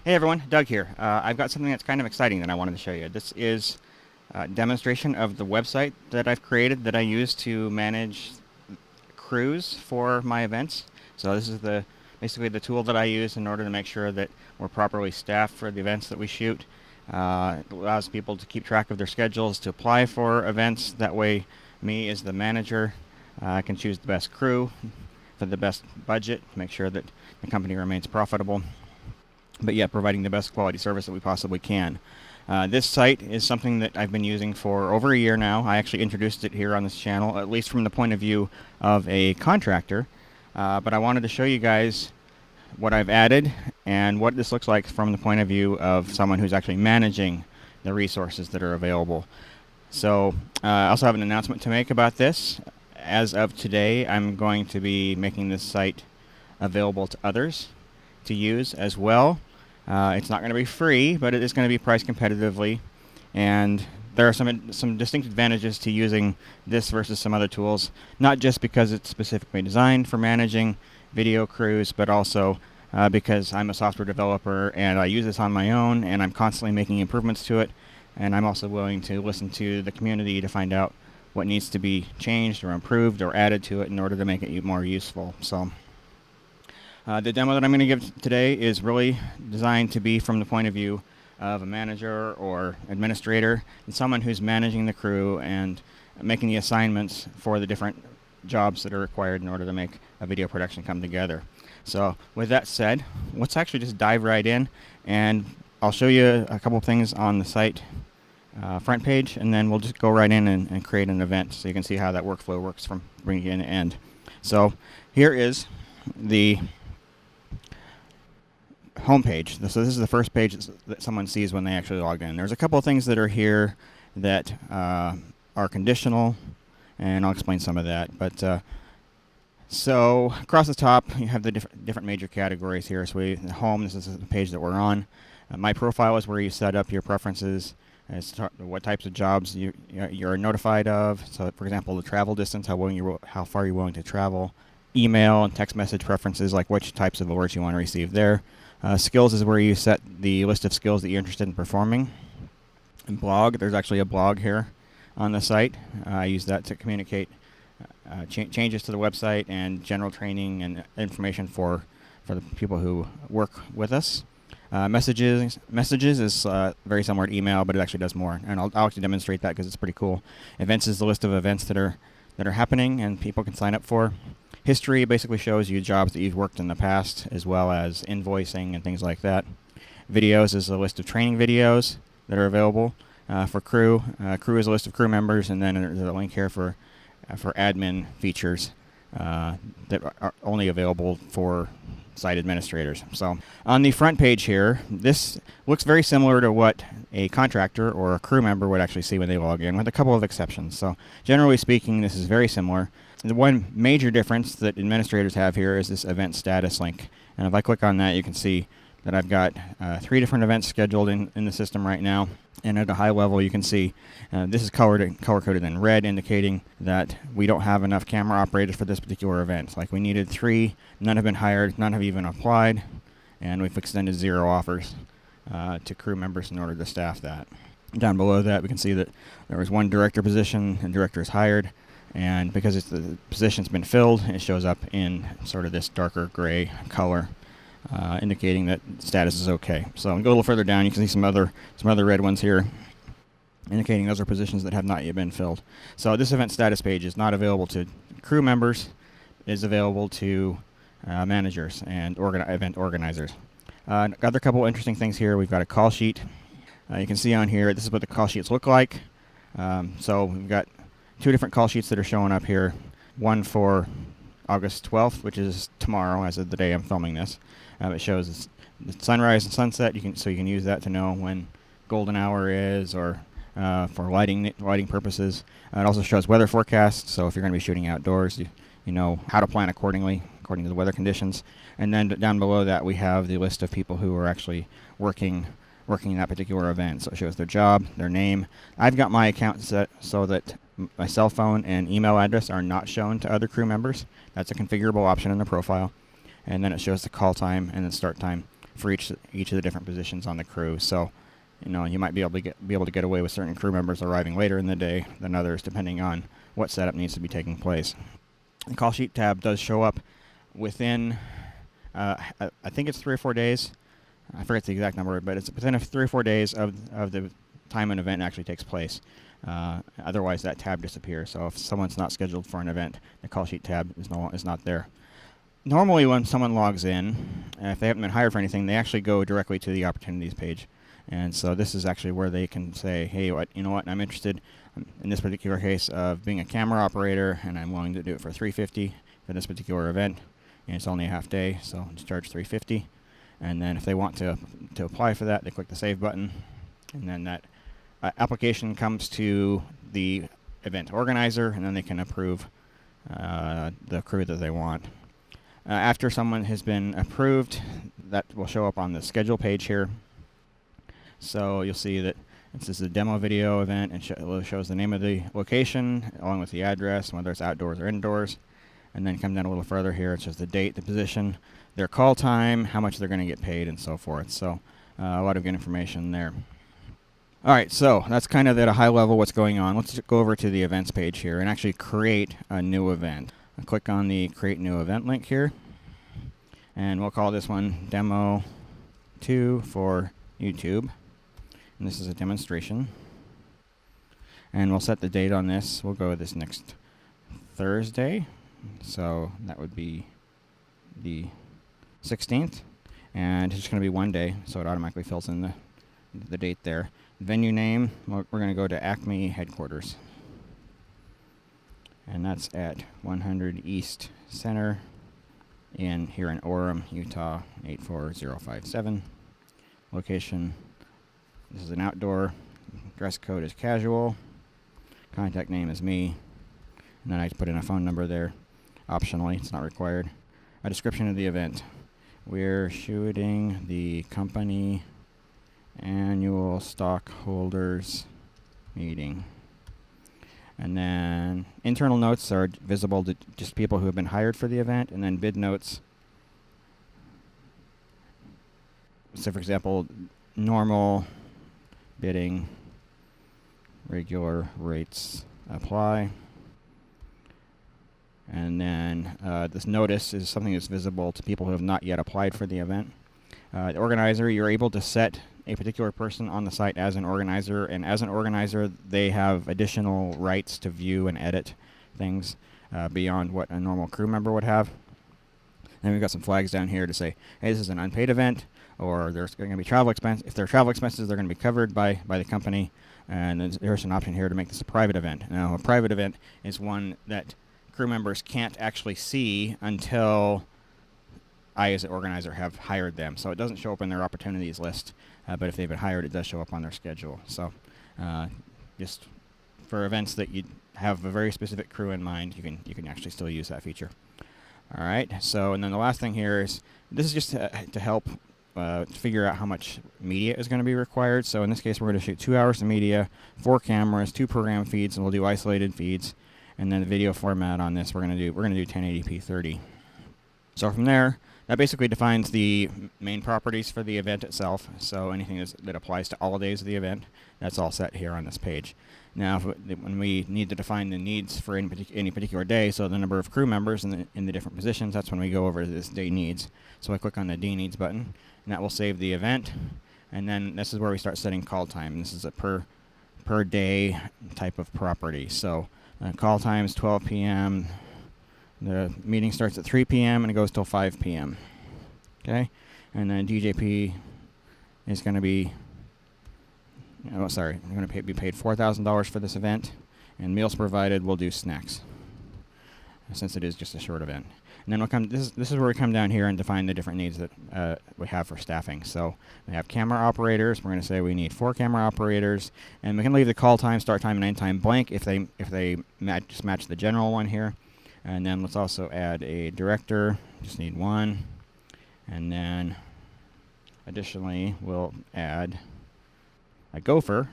Hey everyone, Doug here. I've got something that's kind of exciting that I wanted to show you. This is a demonstration of the website that I've created that I use to manage crews for my events. So this is basically the tool that I use in order to make sure that we're properly staffed for the events that we shoot. It allows people to keep track of their schedules, to apply for events. That way, me as the manager, I can choose the best crew for the best budget, to make sure that the company remains profitable, but yet providing the best quality service that we possibly can. This site is something that I've been using for over a year now. I actually introduced it here on this channel, at least from the point of view of a contractor. But I wanted to show you guys what I've added and what this looks like from the point of view of someone who's actually managing the resources that are available. So I also have an announcement to make about this. As of today, I'm going to be making this site available to others to use as well. It's not going to be free, but it is going to be priced competitively, and there are some distinct advantages to using this versus some other tools, not just because it's specifically designed for managing video crews, but also because I'm a software developer and I use this on my own, and I'm constantly making improvements to it, and I'm also willing to listen to the community to find out what needs to be changed or improved or added to it in order to make it more useful. So the demo that I'm going to give today is really designed to be from the point of view of a manager or administrator and someone who's managing the crew and making the assignments for the different jobs that are required in order to make a video production come together. So with that said, let's actually just dive right in, and I'll show you a couple things on the site front page, and then we'll just go right in and create an event so you can see how that workflow works from beginning to end. So here is the homepage. So this is the first page that someone sees when they actually log in. There's a couple of things that are here that are conditional, and I'll explain some of that. But so across the top, you have the different major categories here. So the home, this is the page that we're on. My profile is where you set up your preferences as to what types of jobs you're notified of. So, for example, the travel distance, how far you're willing to travel. Email and text message preferences, like which types of alerts you want to receive there. Skills is where you set the list of skills that you're interested in performing. And blog, there's actually a blog here on the site. I use that to communicate changes to the website and general training and information for the people who work with us. Messages is very similar to email, but it actually does more, and I'll actually demonstrate that because it's pretty cool. Events is the list of events that are happening and people can sign up for. History basically shows you jobs that you've worked in the past, as well as invoicing and things like that. Videos is a list of training videos that are available for crew. Crew is a list of crew members, and then there's a link here for admin features that are only available for site administrators. So on the front page here, this looks very similar to what a contractor or a crew member would actually see when they log in, with a couple of exceptions. So generally speaking, this is very similar. The one major difference that administrators have here is this event status link. And if I click on that, you can see that I've got 3 different events scheduled in the system right now. And at a high level, you can see this is color-coded in red, indicating that we don't have enough camera operators for this particular event. Like, we needed 3, none have been hired, none have even applied, and we've extended 0 offers to crew members in order to staff that. Down below that, we can see that there was 1 director position, and director is hired, and because the position's been filled, it shows up in sort of this darker gray color, indicating that status is okay. So go a little further down, you can see some other red ones here, indicating those are positions that have not yet been filled. So this event status page is not available to crew members, it is available to managers and event organizers. Other couple interesting things here. We've got a call sheet. You can see on here, this is what the call sheets look like. So we've got 2 different call sheets that are showing up here. One for August 12th, which is tomorrow, as of the day I'm filming this. It shows the sunrise and sunset. So you can use that to know when golden hour is, or for lighting purposes. It also shows weather forecasts. So if you're going to be shooting outdoors, you know how to plan accordingly, according to the weather conditions. And then down below that, we have the list of people who are actually working in that particular event. So it shows their job, their name. I've got my account set so that my cell phone and email address are not shown to other crew members. That's a configurable option in the profile. And then it shows the call time and the start time for each of the different positions on the crew. So, you might be able to get away with certain crew members arriving later in the day than others, depending on what setup needs to be taking place. The call sheet tab does show up within, I think it's 3 or 4 days. I forget the exact number, but it's within 3 or 4 days of the time an event actually takes place. Otherwise, that tab disappears. So if someone's not scheduled for an event, the call sheet tab is not there. Normally, when someone logs in, if they haven't been hired for anything, they actually go directly to the opportunities page. And so this is actually where they can say, hey, I'm interested in this particular case of being a camera operator, and I'm willing to do it for $350 for this particular event. And it's only a half day, so just charge $350. And then if they want to apply for that, they click the Save button, and then that application comes to the event organizer, and then they can approve the crew that they want. After someone has been approved, that will show up on the schedule page here. So you'll see that this is a demo video event, and it shows the name of the location along with the address, whether it's outdoors or indoors. And then come down a little further here, it shows the date, the position, their call time, how much they're going to get paid, and so forth. So a lot of good information there. All right, so that's kind of at a high level what's going on. Let's go over to the events page here and actually create a new event. I'll click on the Create New Event link here, and we'll call this one Demo 2 for YouTube. And this is a demonstration. And we'll set the date on this. We'll go with this next Thursday. So that would be the 16th. And it's just going to be one day, so it automatically fills in the date there. Venue name, we're going to go to Acme headquarters. And that's at 100 East Center here in Orem, Utah, 84057. Location, this is an outdoor. Dress code is casual. Contact name is me. And then I put in a phone number there. Optionally, it's not required. A description of the event. We're shooting the company annual stockholders meeting. And then internal notes are visible to just people who have been hired for the event. And then bid notes. So for example, normal bidding, regular rates apply. And then this notice is something that's visible to people who have not yet applied for the event. The organizer, you're able to set a particular person on the site as an organizer, and as an organizer, they have additional rights to view and edit things beyond what a normal crew member would have. Then we've got some flags down here to say, hey, this is an unpaid event, or there's going to be travel expense. If there are travel expenses, they're going to be covered by the company. And there's an option here to make this a private event. Now, a private event is one that crew members can't actually see until I, as an organizer, have hired them. So it doesn't show up in their opportunities list, but if they've been hired, it does show up on their schedule. So just for events that you have a very specific crew in mind, you can actually still use that feature. All right. So, and then the last thing here is this is just to help figure out how much media is going to be required. So in this case, we're going to shoot 2 hours of media, 4 cameras, 2 program feeds, and we'll do isolated feeds. And then the video format on this, we're going to do 1080p 30. So from there, that basically defines the main properties for the event itself. So anything that applies to all days of the event, that's all set here on this page. Now, when we need to define the needs for any particular day, so the number of crew members in the different positions, that's when we go over this day needs. So I click on the day needs button, and that will save the event. And then this is where we start setting call time. This is a per day type of property. So call time is 12 p.m. The meeting starts at 3 p.m. and it goes till 5 p.m. Okay, and then DJP is going to be, we're going to be paid $4,000 for this event, and meals provided. We'll do snacks, since it is just a short event. And then we'll come. This is where we come down here and define the different needs that we have for staffing. So we have camera operators. We're going to say we need 4 camera operators, and we can leave the call time, start time, and end time blank if they just match the general one here. And then let's also add a director. Just need 1. And then additionally, we'll add a gopher,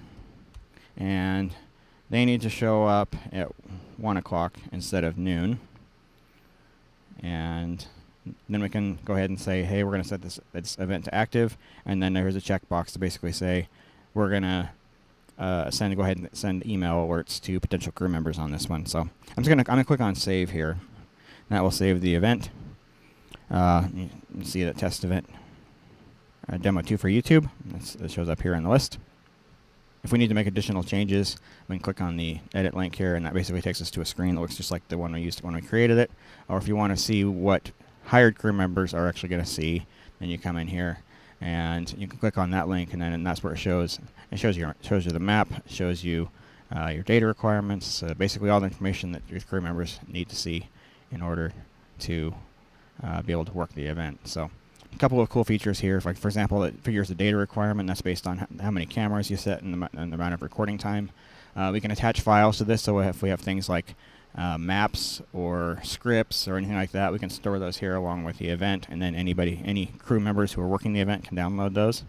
and they need to show up at 1 o'clock instead of noon. And Then we can go ahead and say, hey, we're going to set this event to active, and then there's a checkbox to basically say we're going to go ahead and send email alerts to potential crew members on this one. So I'm going to click on save here. That will save the event. You can see the test event demo 2 for YouTube. It shows up here in the list. If we need to make additional changes, we can click on the edit link here, and that basically takes us to a screen that looks just like the one we used when we created it. Or if you want to see what hired crew members are actually going to see, then you come in here and you can click on that link, and that's where it shows. It shows you the map, it shows you your data requirements, basically all the information that your crew members need to see in order to be able to work the event. So a couple of cool features here, like for example, it figures the data requirement. That's based on how many cameras you set and the amount of recording time. We can attach files to this, so if we have things like maps or scripts or anything like that, we can store those here along with the event, and then any crew members who are working the event can download those.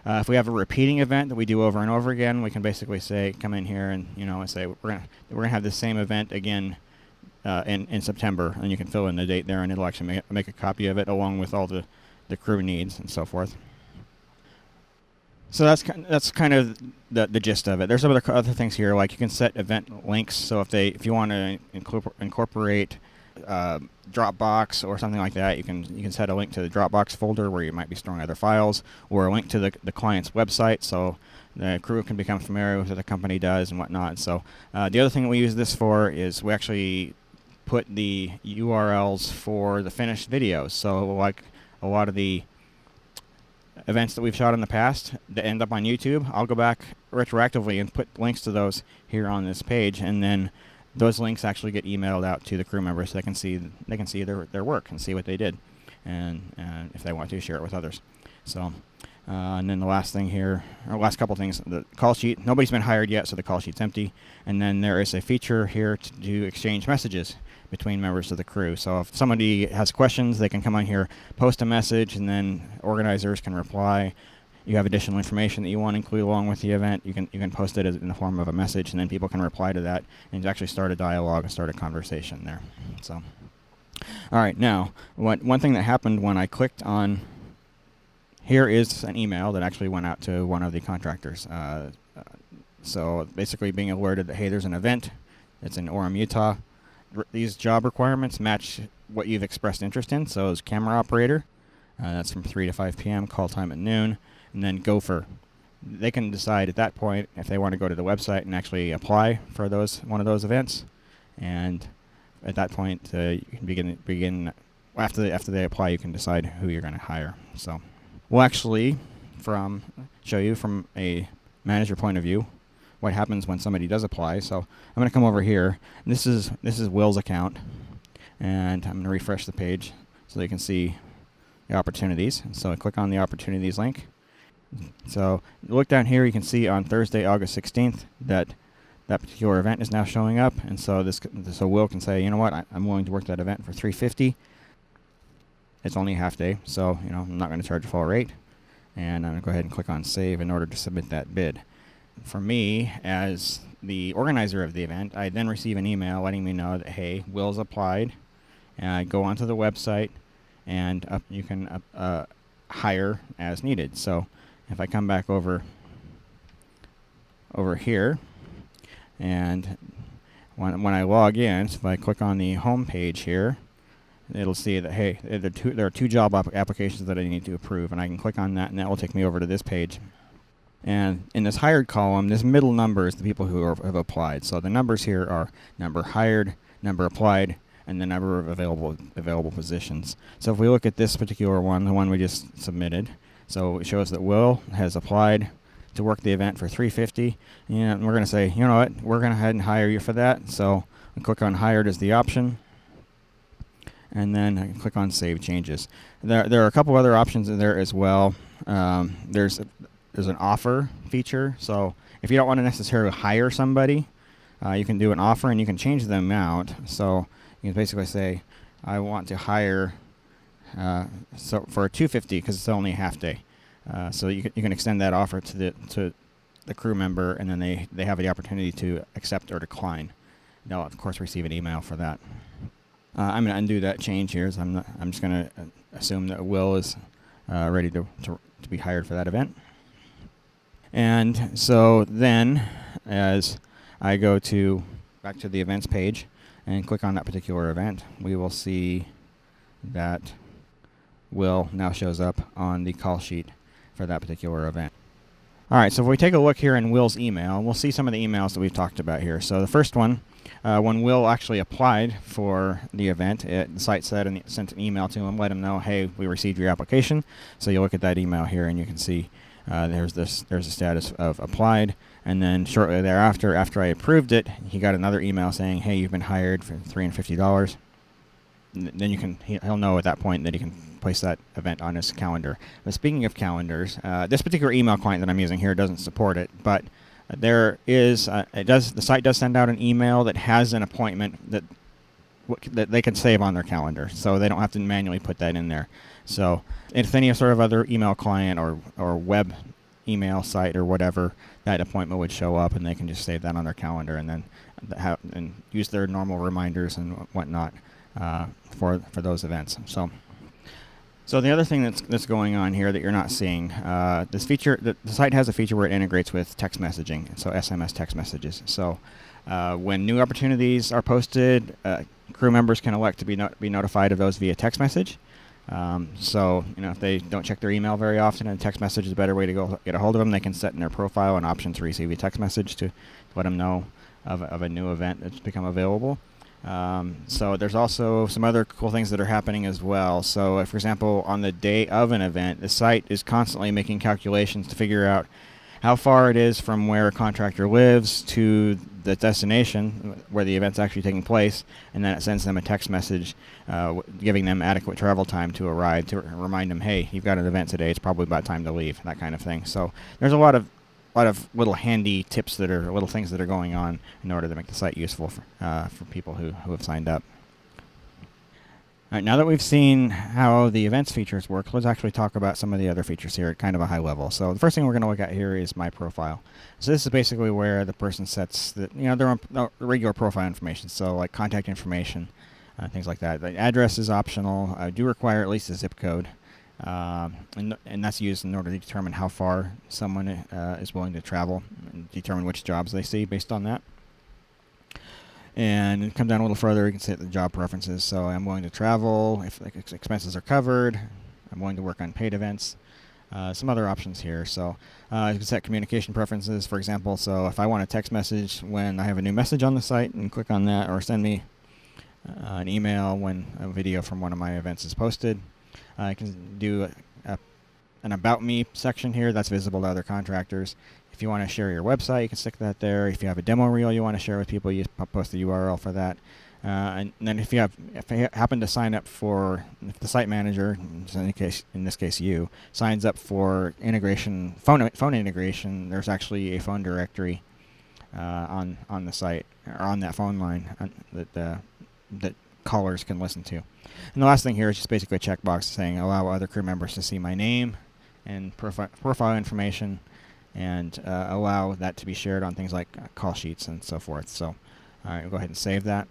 If we have a repeating event that we do over and over again, we can basically say, come in here and say we're gonna have the same event again in September, and you can fill in the date there, and it'll actually make a copy of it along with all the crew needs and so forth. So that's kind of the gist of it. There's some other things here, like you can set event links. So if you want to incorporate Dropbox or something like that, you can set a link to the Dropbox folder where you might be storing other files, or a link to the client's website, so the crew can become familiar with what the company does and whatnot. So the other thing that we use this for is we actually put the URLs for the finished videos. So like a lot of the events that we've shot in the past that end up on YouTube, I'll go back retroactively and put links to those here on this page, and then those links actually get emailed out to the crew members so they can see their work and see what they did, and if they want to share it with others. So and then the last thing here, or last couple things, the call sheet. Nobody's been hired yet, so the call sheet's empty. And then there is a feature here to exchange messages between members of the crew. So if somebody has questions, they can come on here, post a message, and then organizers can reply. You have additional information that you want to include along with the event, you can post it in the form of a message, and then people can reply to that and actually start a dialogue and start a conversation there. So, all right, now one thing that happened when I clicked on here is an email that actually went out to one of the contractors. So basically being alerted that, hey, there's an event. It's in Orem, Utah. These job requirements match what you've expressed interest in. So it's camera operator. That's from 3 to 5 p.m., call time at noon. And then gopher. They can decide at that point if they want to go to the website and actually apply for one of those events. And at that point, you can begin after they apply, you can decide who you're going to hire. So we'll actually show you from a manager point of view what happens when somebody does apply. So I'm going to come over here. This is Will's account, and I'm going to refresh the page so you can see the opportunities. So I click on the opportunities link. So look down here, you can see on Thursday, August 16th, that particular event is now showing up, and so Will can say, you know what, I'm willing to work that event for $350. It's only a half day, so I'm not going to charge a full rate, and I'm going to go ahead and click on save in order to submit that bid. For me, as the organizer of the event, I then receive an email letting me know that, hey, Will's applied, and I go onto the website, and you can hire as needed. So if I come back over here, and when I log in, so if I click on the home page here, it'll see that, hey, there are two job applications that I need to approve, and I can click on that, and that will take me over to this page. And in this hired column, this middle number is the people who have applied. So the numbers here are number hired, number applied, and the number of available positions. So if we look at this particular one, the one we just submitted, so it shows that Will has applied to work the event for $350, and we're going to say, you know what, we're going to go ahead and hire you for that. So I click on hired as the option, and then I can click on save changes. There are a couple other options in there as well. There's an offer feature. So if you don't want to necessarily hire somebody, you can do an offer, and you can change the amount. So you can basically say, I want to hire so for $250 because it's only a half day. So you can extend that offer to the crew member, and then they have the opportunity to accept or decline. They'll of course receive an email for that. I'm going to undo that change here. So I'm just going to assume that Will is ready to be hired for that event. And so then, as I go back to the events page and click on that particular event, we will see that Will now shows up on the call sheet for that particular event. All right, so if we take a look here in Will's email, we'll see some of the emails that we've talked about here. So the first one, when Will actually applied for the event, the site sent an email to him, let him know, hey, we received your application. So you look at that email here, and you can see there's a status of applied. And then shortly thereafter, after I approved it, he got another email saying, hey, you've been hired for $350. Then he'll know at that point that he can place that event on his calendar. But speaking of calendars, this particular email client that I'm using here doesn't support it, but there is the site does send out an email that has an appointment that they can save on their calendar, so they don't have to manually put that in there. So if any sort of other email client or web email site or whatever, that appointment would show up, and they can just save that on their calendar and then use their normal reminders and whatnot for those events. So the other thing that's going on here that you're not seeing, this feature, the site has a feature where it integrates with text messaging, so SMS text messages. So when new opportunities are posted, crew members can elect to be notified of those via text message. So if they don't check their email very often, and text message is a better way to go get a hold of them, they can set in their profile an option to receive a text message to let them know of a new event that's become available. So there's also some other cool things that are happening as well. So for example, on the day of an event, the site is constantly making calculations to figure out how far it is from where a contractor lives to the destination where the event's actually taking place, and then it sends them a text message giving them adequate travel time to arrive, to remind them, hey, you've got an event today, it's probably about time to leave, that kind of thing. So there's a lot of little handy tips that are little things that are going on in order to make the site useful for people who have signed up. All right, now that we've seen how the events features work, let's actually talk about some of the other features here at kind of a high level. So the first thing we're going to look at here is My Profile. So this is basically where the person sets their own regular profile information, so like contact information, things like that. The address is optional. I do require at least a zip code. And that's used in order to determine how far someone is willing to travel and determine which jobs they see based on that. And come down a little further, you can set the job preferences. So I'm willing to travel if expenses are covered. I'm willing to work on paid events. Some other options here. So you can set communication preferences, for example. So if I want a text message when I have a new message on the site, and click on that, or send me an email when a video from one of my events is posted. I can do an About Me section here that's visible to other contractors. If you want to share your website, you can stick that there. If you have a demo reel you want to share with people, you post the URL for that. And then if you happen to sign up if the site manager, in this case you, signs up for phone integration, there's actually a phone directory on the site, or on that phone line that callers can listen to. And the last thing here is just basically a checkbox saying allow other crew members to see my name and profile information, and allow that to be shared on things like call sheets and so forth. So we'll go ahead and save that.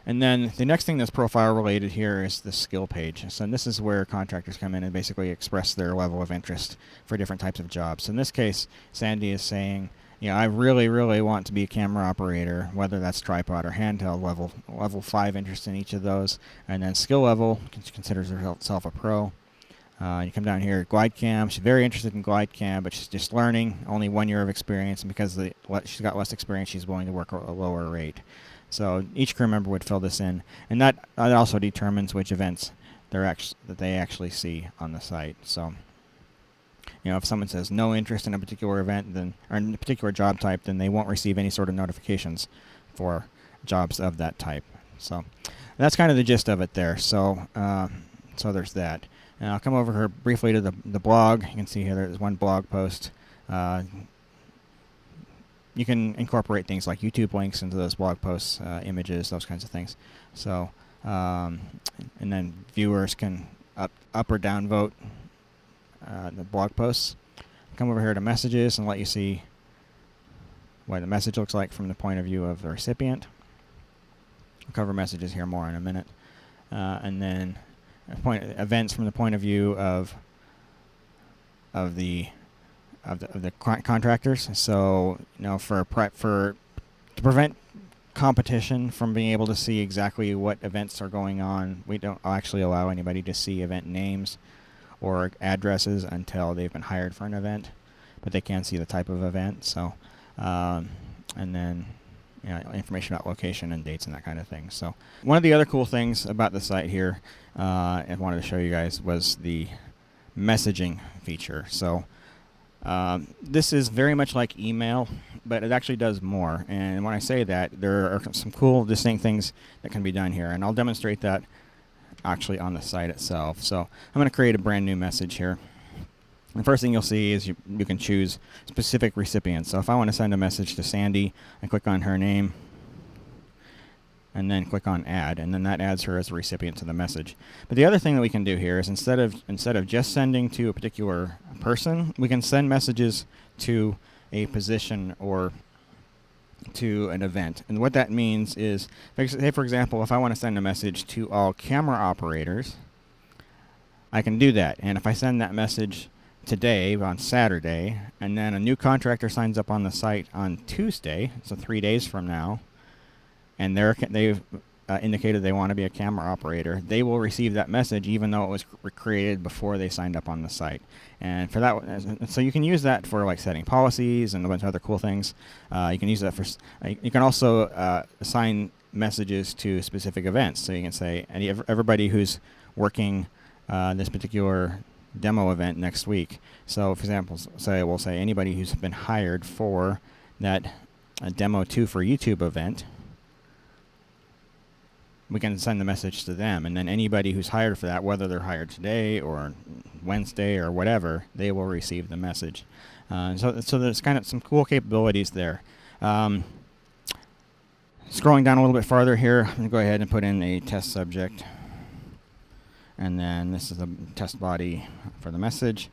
And then the next thing that's profile related here is the skill page. So this is where contractors come in and basically express their level of interest for different types of jobs. So in this case, Sandy is saying, I really, really want to be a camera operator, whether that's tripod or handheld, level 5 interest in each of those. And then skill level, considers herself a pro. You come down here, GlideCam. She's very interested in GlideCam, but she's just learning, only 1 year of experience, and because she's got less experience, she's willing to work a lower rate. So each crew member would fill this in, and that also determines which events that they actually see on the site. So if someone says no interest in a particular event, or in a particular job type, then they won't receive any sort of notifications for jobs of that type. So that's kind of the gist of it there. So there's that. And I'll come over here briefly to the blog. You can see here there's one blog post. You can incorporate things like YouTube links into those blog posts, images, those kinds of things. So, and then viewers can up or down vote the blog posts. Come over here to messages and let you see what the message looks like from the point of view of the recipient. I'll cover messages here more in a minute. And then events from the point of view of the contractors. So to prevent competition from being able to see exactly what events are going on, we don't actually allow anybody to see event names or addresses until they've been hired for an event, but they can see the type of event. So, and then information about location and dates and that kind of thing. So one of the other cool things about the site here, I wanted to show you guys, was the messaging feature. So this is very much like email, but it actually does more. And when I say that, there are some cool, distinct things that can be done here, and I'll demonstrate that actually on the site itself. So I'm going to create a brand new message here. The first thing you'll see is you can choose specific recipients. So if I want to send a message to Sandy, I click on her name and then click on add, and then that adds her as a recipient to the message. But the other thing that we can do here is instead of just sending to a particular person, we can send messages to a position or to an event. And what that means is, say for example, if I want to send a message to all camera operators, I can do that. And if I send that message today on Saturday, and then a new contractor signs up on the site on Tuesday, so 3 days from now, and they've indicated they want to be a camera operator, they will receive that message even though it was created before they signed up on the site. And for that, so you can use that for like setting policies and a bunch of other cool things. You can use that for. You can also assign messages to specific events. So you can say everybody who's working this particular demo event next week. So for example, we'll say anybody who's been hired for that demo 2 for YouTube event, we can send the message to them, and then anybody who's hired for that, whether they're hired today or Wednesday or whatever, they will receive the message. So there's kind of some cool capabilities there. Scrolling down a little bit farther here, I'm going to go ahead and put in a test subject, and then this is the test body for the message.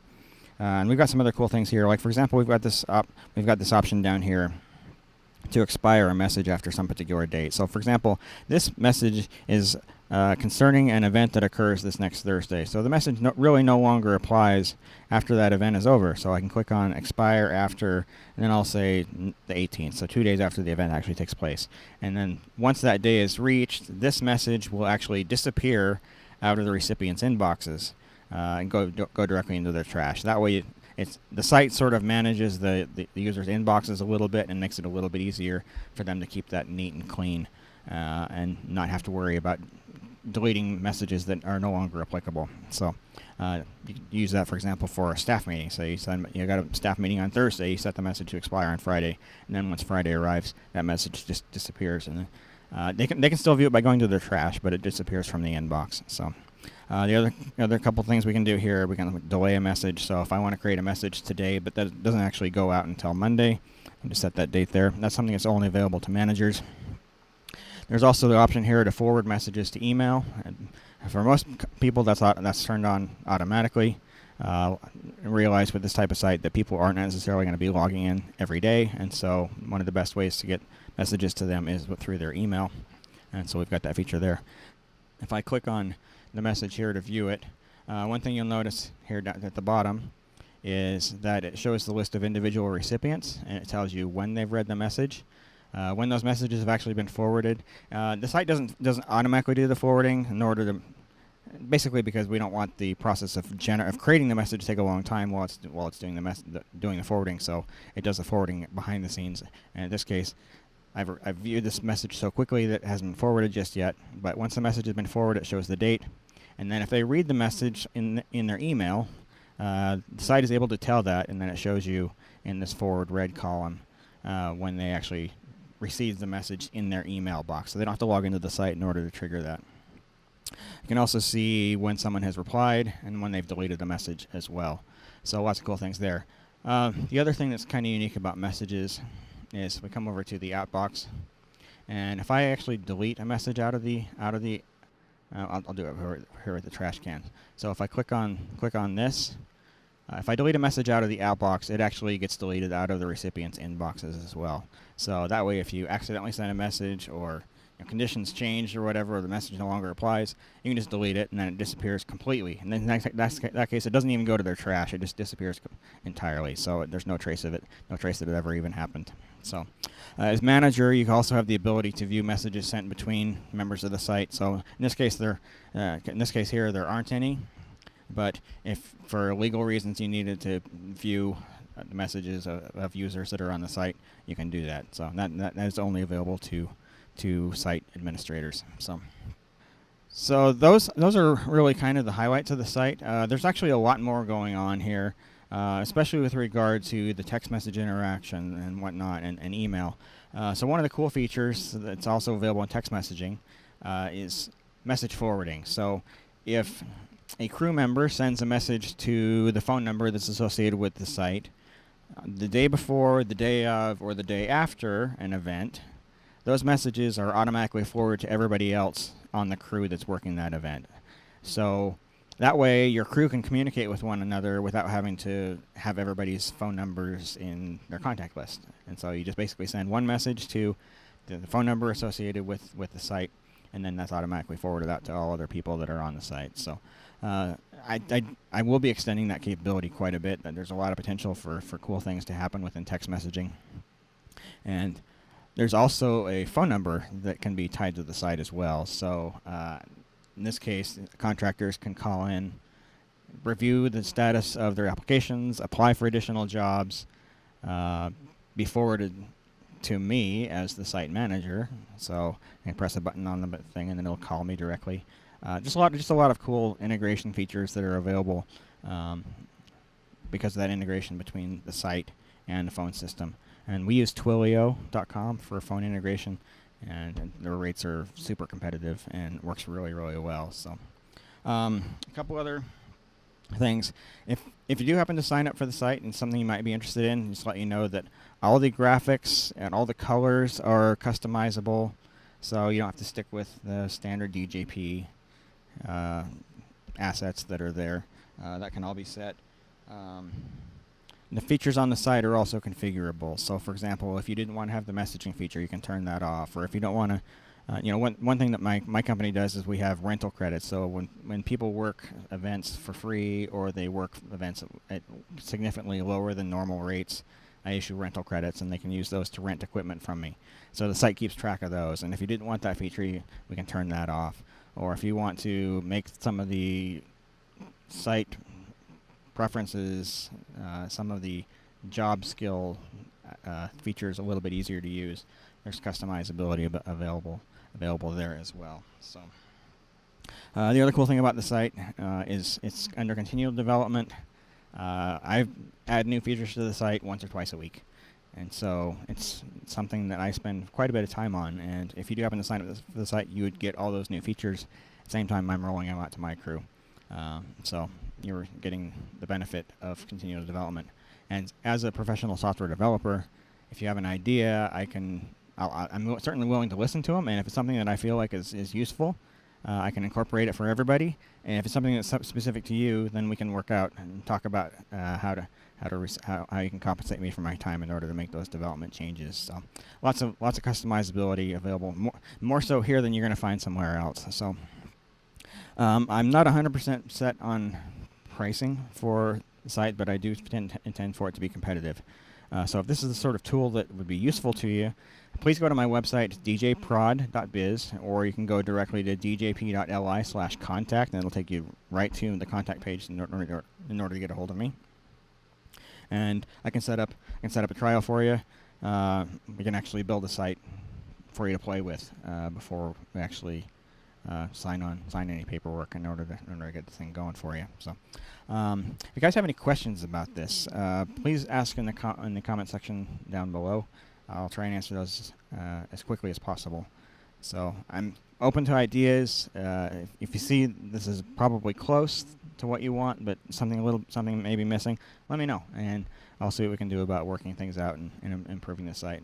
And we've got some other cool things here. Like for example, we've got this option down here to expire a message after some particular date. So for example, this message is concerning an event that occurs this next Thursday. So the message really no longer applies after that event is over. So I can click on expire after, and then I'll say the 18th, so 2 days after the event actually takes place. And then once that day is reached, this message will actually disappear out of the recipient's inboxes and go directly into their trash. That way the site sort of manages the user's inboxes a little bit and makes it a little bit easier for them to keep that neat and clean and not have to worry about deleting messages that are no longer applicable. So you can use that, for example, for a staff meeting. So you got a staff meeting on Thursday, you set the message to expire on Friday, and then once Friday arrives, that message just disappears. And they can still view it by going to their trash, but it disappears from the inbox. So the other couple things we can do here, we can delay a message. So if I want to create a message today, but that doesn't actually go out until Monday, I just set that date there. That's something that's only available to managers. There's also the option here to forward messages to email. And for most people, that's turned on automatically. Realize with this type of site that people aren't necessarily going to be logging in every day, and so one of the best ways to get messages to them is through their email. And so we've got that feature there. If I click on the message here to view it, one thing you'll notice here down at the bottom is that it shows the list of individual recipients, and it tells you when they've read the message, when those messages have actually been forwarded. The site doesn't automatically do the forwarding in order to, basically because we don't want the process of creating the message to take a long time while it's doing the forwarding. So it does the forwarding behind the scenes. And in this case, I've viewed this message so quickly that it hasn't been forwarded just yet. But once the message has been forwarded, it shows the date. And then if they read the message in their email, the site is able to tell that, and then it shows you in this forward red column when they actually receive the message in their email box. So they don't have to log into the site in order to trigger that. You can also see when someone has replied and when they've deleted the message as well. So lots of cool things there. The other thing that's kind of unique about messages is we come over to the outbox, and if I actually delete a message out of the I'll do it here with the trash can. So if I click on this, if I delete a message out of the outbox, it actually gets deleted out of the recipient's inboxes as well. So that way, if you accidentally send a message or conditions changed or whatever, or the message no longer applies, you can just delete it, and then it disappears completely. And then in that case, it doesn't even go to their trash; it just disappears entirely. So there's no trace of it, no trace that it ever even happened. So, as manager, you also have the ability to view messages sent between members of the site. So in this case, there aren't any. But if for legal reasons you needed to view the messages of users that are on the site, you can do that. So that is only available to site administrators. So those are really kind of the highlights of the site. There's actually a lot more going on here, especially with regard to the text message interaction and whatnot, and email. So one of the cool features that's also available in text messaging is message forwarding. So if a crew member sends a message to the phone number that's associated with the site the day before, the day of, or the day after an event, those messages are automatically forwarded to everybody else on the crew that's working that event. So that way your crew can communicate with one another without having to have everybody's phone numbers in their contact list. And so you just basically send one message to the phone number associated with the site, and then that's automatically forwarded out to all other people that are on the site. So I will be extending that capability quite a bit. There's a lot of potential for cool things to happen within text messaging. And there's also a phone number that can be tied to the site as well. So in this case, contractors can call in, review the status of their applications, apply for additional jobs, be forwarded to me as the site manager. So I can press a button on the thing, and then it'll call me directly. Just a lot of cool integration features that are available because of that integration between the site and the phone system. And we use Twilio.com for phone integration, and their rates are super competitive and works really, really well. So a couple other things. If you do happen to sign up for the site and something you might be interested in, just let you know that all the graphics and all the colors are customizable, so you don't have to stick with the standard DJP assets that are there. That can all be set. The features on the site are also configurable. So, for example, if you didn't want to have the messaging feature, you can turn that off. Or if you don't want to, one thing that my company does is we have rental credits. So when people work events for free, or they work events at significantly lower than normal rates, I issue rental credits, and they can use those to rent equipment from me. So the site keeps track of those. And if you didn't want that feature, we can turn that off. Or if you want to make some of the site preferences, some of the job skill features a little bit easier to use, there's customizability available there as well. So the other cool thing about the site is it's under continual development. I add new features to the site once or twice a week, and so it's something that I spend quite a bit of time on. And if you do happen to sign up for the site, you would get all those new features at the same time I'm rolling them out to my crew. So you're getting the benefit of continual development. And as a professional software developer, if you have an idea, I'm certainly willing to listen to them. And if it's something that I feel like is useful, I can incorporate it for everybody. And if it's something that's specific to you, then we can work out and talk about how you can compensate me for my time in order to make those development changes. So lots of customizability available, more so here than you're going to find somewhere else. So I'm not 100% set on pricing for the site, but I do intend for it to be competitive. So if this is the sort of tool that would be useful to you, please go to my website, djprod.biz, or you can go directly to djp.li/contact, and it'll take you right to the contact page in order to get a hold of me. And I can set up a trial for you. We can actually build a site for you to play with before we actually sign any paperwork in order to get the thing going for you. So, if you guys have any questions about this, please ask in the comment section down below. I'll try and answer those as quickly as possible. So I'm open to ideas. If you see this is probably close to what you want, but something may be missing, let me know, and I'll see what we can do about working things out and improving the site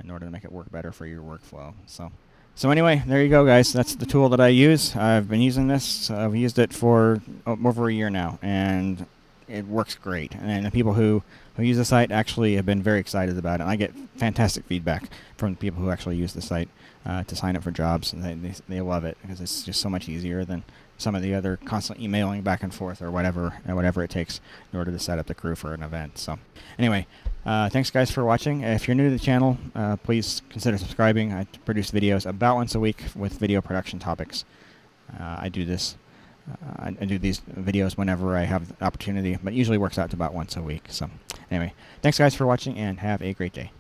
in order to make it work better for your workflow. So anyway, there you go, guys. That's the tool that I use. I've been using this. I've used it for over a year now, and it works great. And the people who use the site actually have been very excited about it. And I get fantastic feedback from people who actually use the site to sign up for jobs, and they love it because it's just so much easier than some of the other constant emailing back and forth or whatever it takes in order to set up the crew for an event. So anyway, thanks guys for watching. If you're new to the channel, please consider subscribing. I produce videos about once a week with video production topics. I do these videos whenever I have the opportunity, but it usually works out to about once a week. So anyway, thanks guys for watching, and have a great day.